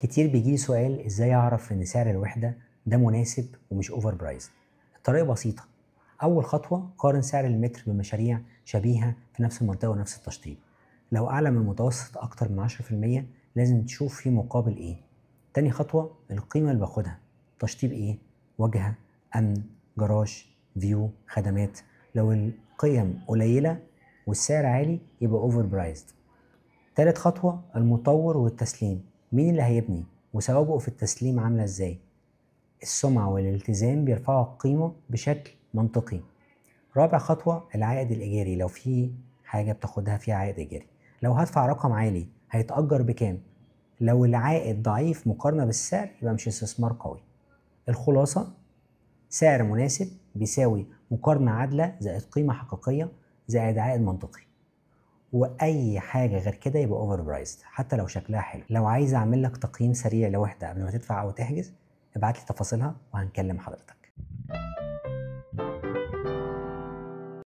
كتير بيجيلي سؤال ازاي اعرف ان سعر الوحدة ده مناسب ومش اوفر برايس. الطريقة بسيطة. اول خطوة قارن سعر المتر بمشاريع شبيهة في نفس المنطقة ونفس التشطيب. لو اعلى من المتوسط اكتر من 10% لازم تشوف في مقابل ايه. تاني خطوة القيمة اللي باخدها، تشطيب ايه، واجهة، امن، جراج، فيو، خدمات. لو القيم قليلة والسعر عالي يبقى اوفر برايسد. تالت خطوة المطور والتسليم، مين اللي هيبني وسوابقه في التسليم عاملة ازاي. السمعة والالتزام بيرفعوا القيمة بشكل منطقي. رابع خطوة العائد الإيجاري، لو في حاجة بتاخدها فيها عائد إيجاري. لو هدفع رقم عالي هيتأجر بكام؟ لو العائد ضعيف مقارنة بالسعر يبقى مش استثمار قوي. الخلاصة، سعر مناسب بيساوي مقارنة عادلة زائد قيمة حقيقية زائد عائد منطقي، واي حاجه غير كده يبقى اوفر برايسد حتى لو شكلها حلو. لو عايز اعمل لك تقييم سريع لوحده قبل ما تدفع او تحجز ابعت لي تفاصيلها وهنكلم حضرتك.